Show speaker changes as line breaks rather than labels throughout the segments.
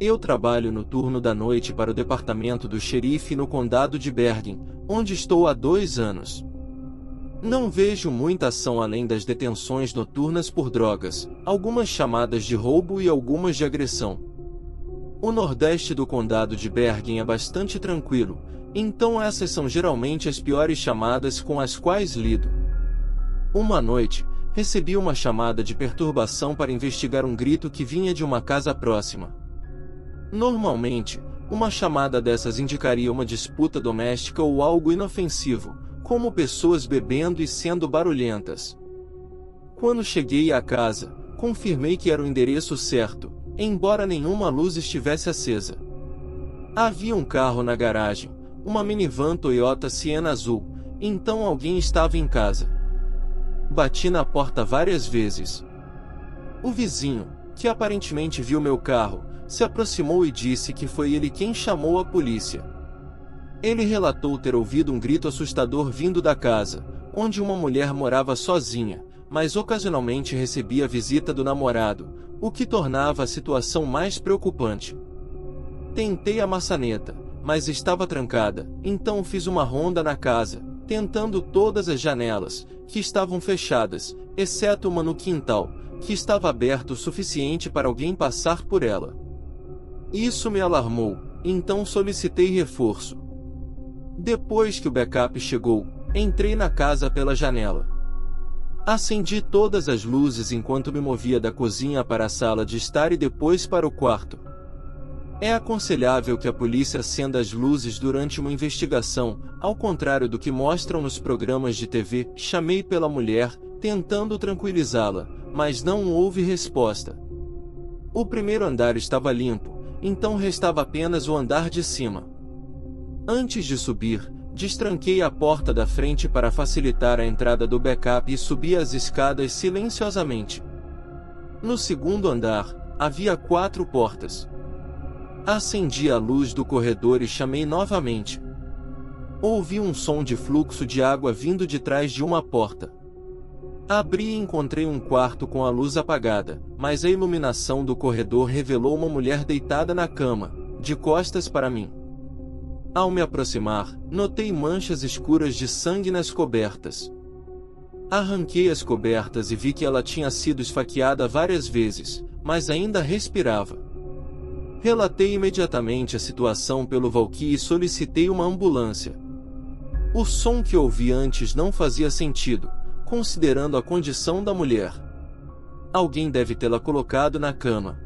Eu trabalho no turno da noite para o departamento do xerife no condado de Bergen, onde estou há 2 anos. Não vejo muita ação além das detenções noturnas por drogas, algumas chamadas de roubo e algumas de agressão. O nordeste do condado de Bergen é bastante tranquilo, então essas são geralmente as piores chamadas com as quais lido. Uma noite, recebi uma chamada de perturbação para investigar um grito que vinha de uma casa próxima. Normalmente, uma chamada dessas indicaria uma disputa doméstica ou algo inofensivo, como pessoas bebendo e sendo barulhentas. Quando cheguei à casa, confirmei que era o endereço certo, embora nenhuma luz estivesse acesa. Havia um carro na garagem, uma minivan Toyota Sienna azul, então alguém estava em casa. Bati na porta várias vezes. O vizinho, que aparentemente viu meu carro, se aproximou e disse que foi ele quem chamou a polícia. Ele relatou ter ouvido um grito assustador vindo da casa, onde uma mulher morava sozinha, mas ocasionalmente recebia a visita do namorado, o que tornava a situação mais preocupante. Tentei a maçaneta, mas estava trancada, então fiz uma ronda na casa, tentando todas as janelas, que estavam fechadas, exceto uma no quintal, que estava aberta o suficiente para alguém passar por ela. Isso me alarmou, então solicitei reforço. Depois que o backup chegou, entrei na casa pela janela. Acendi todas as luzes enquanto me movia da cozinha para a sala de estar e depois para o quarto. É aconselhável que a polícia acenda as luzes durante uma investigação, ao contrário do que mostram nos programas de TV. Chamei pela mulher, tentando tranquilizá-la, mas não houve resposta. O primeiro andar estava limpo, então restava apenas o andar de cima. Antes de subir, destranquei a porta da frente para facilitar a entrada do backup e subi as escadas silenciosamente. No segundo andar, havia 4 portas. Acendi a luz do corredor e chamei novamente. Ouvi um som de fluxo de água vindo de trás de uma porta. Abri e encontrei um quarto com a luz apagada, mas a iluminação do corredor revelou uma mulher deitada na cama, de costas para mim. Ao me aproximar, notei manchas escuras de sangue nas cobertas. Arranquei as cobertas e vi que ela tinha sido esfaqueada várias vezes, mas ainda respirava. Relatei imediatamente a situação pelo walkie e solicitei uma ambulância. O som que ouvi antes não fazia sentido, considerando a condição da mulher. Alguém deve tê-la colocado na cama.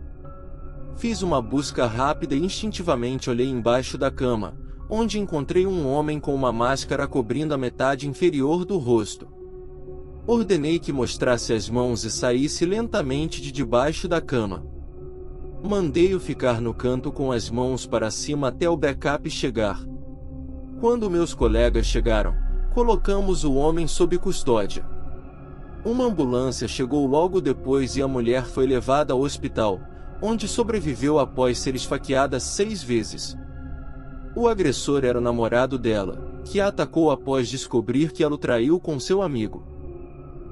Fiz uma busca rápida e instintivamente olhei embaixo da cama, onde encontrei um homem com uma máscara cobrindo a metade inferior do rosto. Ordenei que mostrasse as mãos e saísse lentamente de debaixo da cama. Mandei-o ficar no canto com as mãos para cima até o backup chegar. Quando meus colegas chegaram, colocamos o homem sob custódia. Uma ambulância chegou logo depois e a mulher foi levada ao hospital, onde sobreviveu após ser esfaqueada 6 vezes. O agressor era o namorado dela, que a atacou após descobrir que ela o traiu com seu amigo.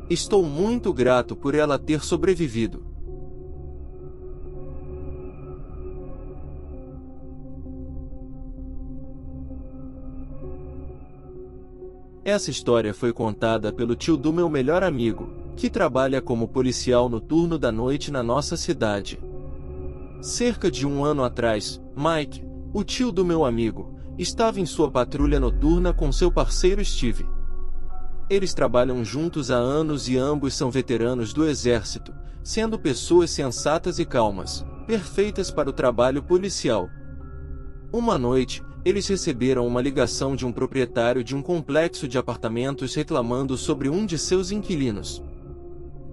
Estou muito grato por ela ter sobrevivido. Essa história foi contada pelo tio do meu melhor amigo, que trabalha como policial no turno da noite na nossa cidade. Cerca de 1 ano atrás, Mike, o tio do meu amigo, estava em sua patrulha noturna com seu parceiro Steve. Eles trabalham juntos há anos e ambos são veteranos do exército, sendo pessoas sensatas e calmas, perfeitas para o trabalho policial. Uma noite, eles receberam uma ligação de um proprietário de um complexo de apartamentos reclamando sobre um de seus inquilinos.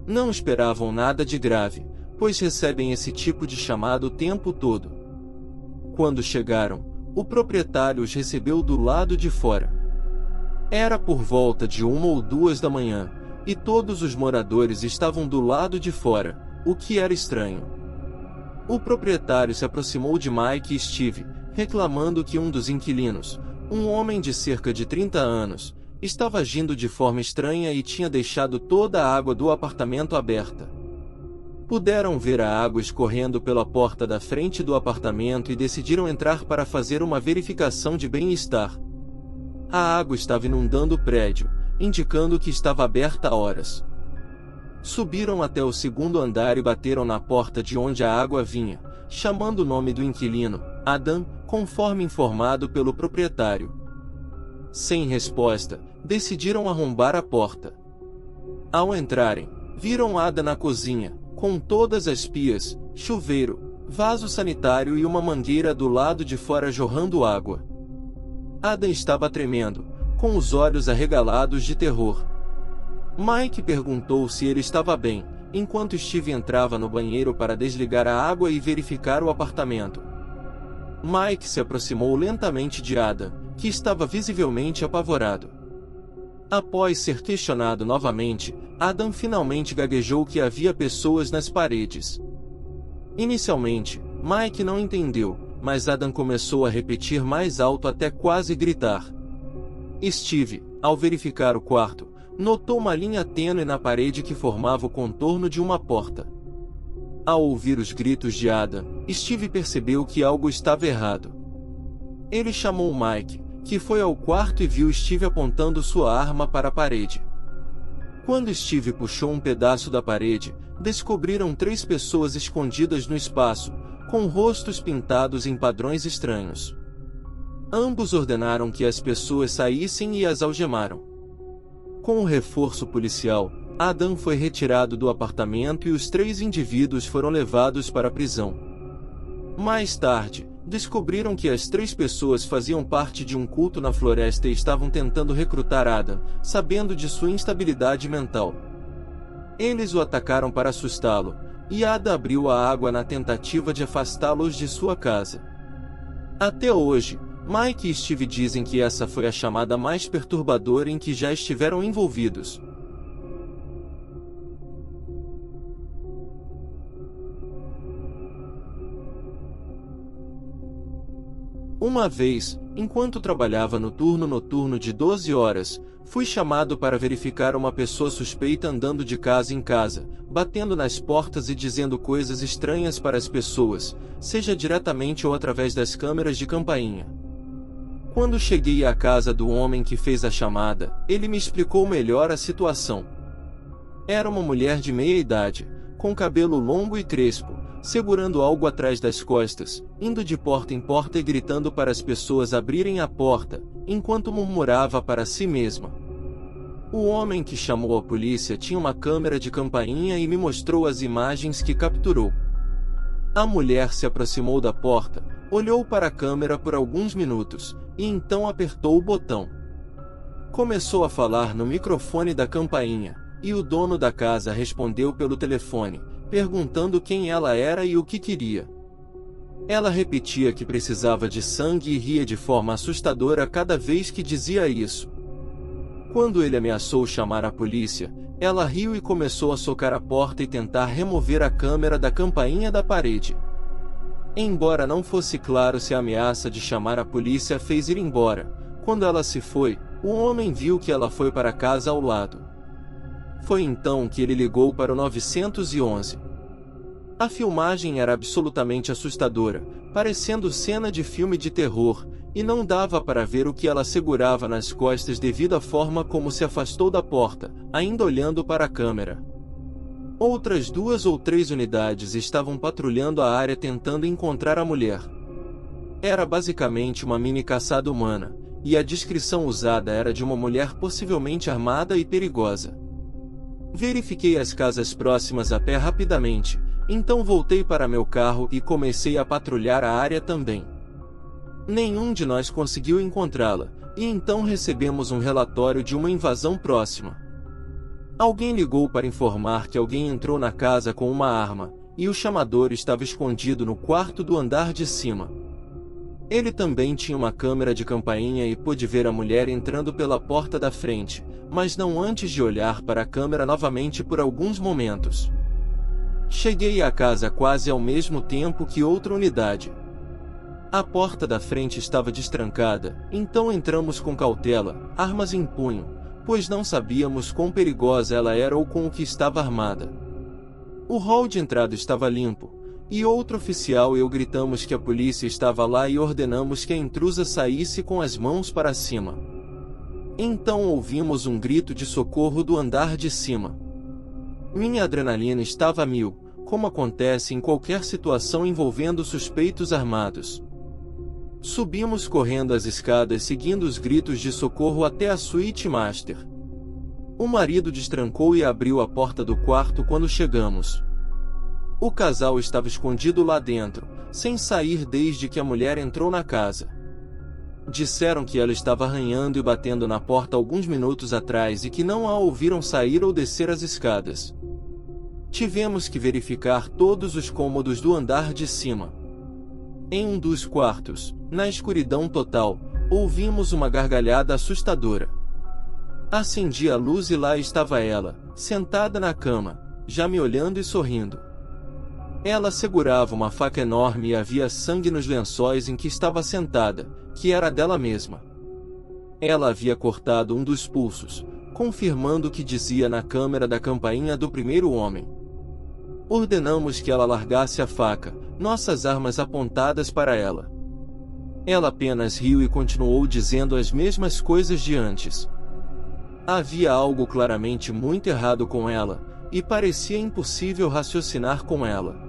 Não esperavam nada de grave, pois recebem esse tipo de chamado o tempo todo. Quando chegaram, o proprietário os recebeu do lado de fora. Era por volta de 1 ou 2 da manhã, e todos os moradores estavam do lado de fora, o que era estranho. O proprietário se aproximou de Mike e Steve, reclamando que um dos inquilinos, um homem de cerca de 30 anos, estava agindo de forma estranha e tinha deixado toda a água do apartamento aberta. Puderam ver a água escorrendo pela porta da frente do apartamento e decidiram entrar para fazer uma verificação de bem-estar. A água estava inundando o prédio, indicando que estava aberta há horas. Subiram até o segundo andar e bateram na porta de onde a água vinha, chamando o nome do inquilino, Adam, conforme informado pelo proprietário. Sem resposta, decidiram arrombar a porta. Ao entrarem, viram Adam na cozinha, com todas as pias, chuveiro, vaso sanitário e uma mangueira do lado de fora jorrando água. Adam estava tremendo, com os olhos arregalados de terror. Mike perguntou se ele estava bem, enquanto Steve entrava no banheiro para desligar a água e verificar o apartamento. Mike se aproximou lentamente de Adam, que estava visivelmente apavorado. Após ser questionado novamente, Adam finalmente gaguejou que havia pessoas nas paredes. Inicialmente, Mike não entendeu, mas Adam começou a repetir mais alto até quase gritar. Steve, ao verificar o quarto, notou uma linha tênue na parede que formava o contorno de uma porta. Ao ouvir os gritos de Adam, Steve percebeu que algo estava errado. Ele chamou Mike, que foi ao quarto e viu Steve apontando sua arma para a parede. Quando Steve puxou um pedaço da parede, descobriram 3 pessoas escondidas no espaço, com rostos pintados em padrões estranhos. Ambos ordenaram que as pessoas saíssem e as algemaram. Com o reforço policial, Adam foi retirado do apartamento e os 3 indivíduos foram levados para a prisão. Mais tarde, descobriram que as 3 pessoas faziam parte de um culto na floresta e estavam tentando recrutar Adam, sabendo de sua instabilidade mental. Eles o atacaram para assustá-lo, e Adam abriu a água na tentativa de afastá-los de sua casa. Até hoje, Mike e Steve dizem que essa foi a chamada mais perturbadora em que já estiveram envolvidos. Uma vez, enquanto trabalhava no turno noturno de 12 horas, fui chamado para verificar uma pessoa suspeita andando de casa em casa, batendo nas portas e dizendo coisas estranhas para as pessoas, seja diretamente ou através das câmeras de campainha. Quando cheguei à casa do homem que fez a chamada, ele me explicou melhor a situação. Era uma mulher de meia idade, com cabelo longo e crespo, segurando algo atrás das costas, indo de porta em porta e gritando para as pessoas abrirem a porta, enquanto murmurava para si mesma. O homem que chamou a polícia tinha uma câmera de campainha e me mostrou as imagens que capturou. A mulher se aproximou da porta, olhou para a câmera por alguns minutos, e então apertou o botão. Começou a falar no microfone da campainha, e o dono da casa respondeu pelo telefone, perguntando quem ela era e o que queria. Ela repetia que precisava de sangue e ria de forma assustadora cada vez que dizia isso. Quando ele ameaçou chamar a polícia, ela riu e começou a socar a porta e tentar remover a câmera da campainha da parede. Embora não fosse claro se a ameaça de chamar a polícia a fez ir embora, quando ela se foi, o homem viu que ela foi para a casa ao lado. Foi então que ele ligou para o 911. A filmagem era absolutamente assustadora, parecendo cena de filme de terror, e não dava para ver o que ela segurava nas costas devido à forma como se afastou da porta, ainda olhando para a câmera. Outras 2 ou 3 unidades estavam patrulhando a área tentando encontrar a mulher. Era basicamente uma mini caçada humana, e a descrição usada era de uma mulher possivelmente armada e perigosa. Verifiquei as casas próximas a pé rapidamente, então voltei para meu carro e comecei a patrulhar a área também. Nenhum de nós conseguiu encontrá-la, e então recebemos um relatório de uma invasão próxima. Alguém ligou para informar que alguém entrou na casa com uma arma, e o chamador estava escondido no quarto do andar de cima. Ele também tinha uma câmera de campainha e pôde ver a mulher entrando pela porta da frente, mas não antes de olhar para a câmera novamente por alguns momentos. Cheguei à casa quase ao mesmo tempo que outra unidade. A porta da frente estava destrancada, então entramos com cautela, armas em punho, pois não sabíamos quão perigosa ela era ou com o que estava armada. O hall de entrada estava limpo, e outro oficial e eu gritamos que a polícia estava lá e ordenamos que a intrusa saísse com as mãos para cima. Então ouvimos um grito de socorro do andar de cima. Minha adrenalina estava a mil, como acontece em qualquer situação envolvendo suspeitos armados. Subimos correndo as escadas seguindo os gritos de socorro até a suíte master. O marido destrancou e abriu a porta do quarto quando chegamos. O casal estava escondido lá dentro, sem sair desde que a mulher entrou na casa. Disseram que ela estava arranhando e batendo na porta alguns minutos atrás e que não a ouviram sair ou descer as escadas. Tivemos que verificar todos os cômodos do andar de cima. Em um dos quartos, na escuridão total, ouvimos uma gargalhada assustadora. Acendi a luz e lá estava ela, sentada na cama, já me olhando e sorrindo. Ela segurava uma faca enorme e havia sangue nos lençóis em que estava sentada, que era dela mesma. Ela havia cortado um dos pulsos, confirmando o que dizia na câmera da campainha do primeiro homem. Ordenamos que ela largasse a faca, nossas armas apontadas para ela. Ela apenas riu e continuou dizendo as mesmas coisas de antes. Havia algo claramente muito errado com ela, e parecia impossível raciocinar com ela.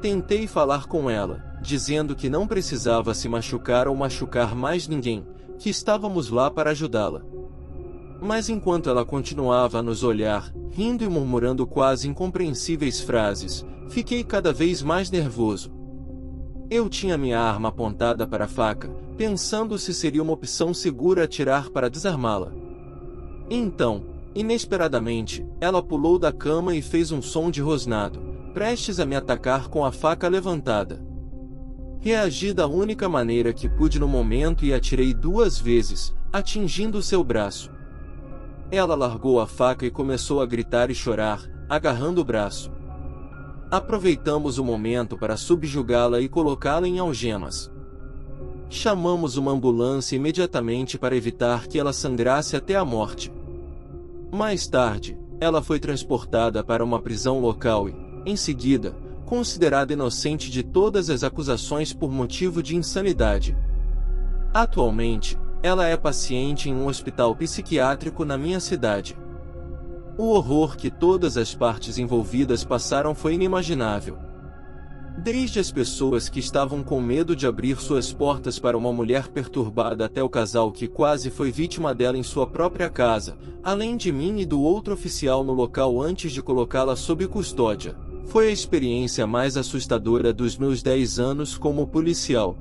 Tentei falar com ela, dizendo que não precisava se machucar ou machucar mais ninguém, que estávamos lá para ajudá-la. Mas enquanto ela continuava a nos olhar, rindo e murmurando quase incompreensíveis frases, fiquei cada vez mais nervoso. Eu tinha minha arma apontada para a faca, pensando se seria uma opção segura atirar para desarmá-la. Então, inesperadamente, ela pulou da cama e fez um som de rosnado, prestes a me atacar com a faca levantada. Reagi da única maneira que pude no momento e atirei 2 vezes, atingindo seu braço. Ela largou a faca e começou a gritar e chorar, agarrando o braço. Aproveitamos o momento para subjugá-la e colocá-la em algemas. Chamamos uma ambulância imediatamente para evitar que ela sangrasse até a morte. Mais tarde, ela foi transportada para uma prisão local e, em seguida, considerada inocente de todas as acusações por motivo de insanidade. Atualmente, ela é paciente em um hospital psiquiátrico na minha cidade. O horror que todas as partes envolvidas passaram foi inimaginável. Desde as pessoas que estavam com medo de abrir suas portas para uma mulher perturbada até o casal que quase foi vítima dela em sua própria casa, além de mim e do outro oficial no local antes de colocá-la sob custódia. Foi a experiência mais assustadora dos meus 10 anos como policial.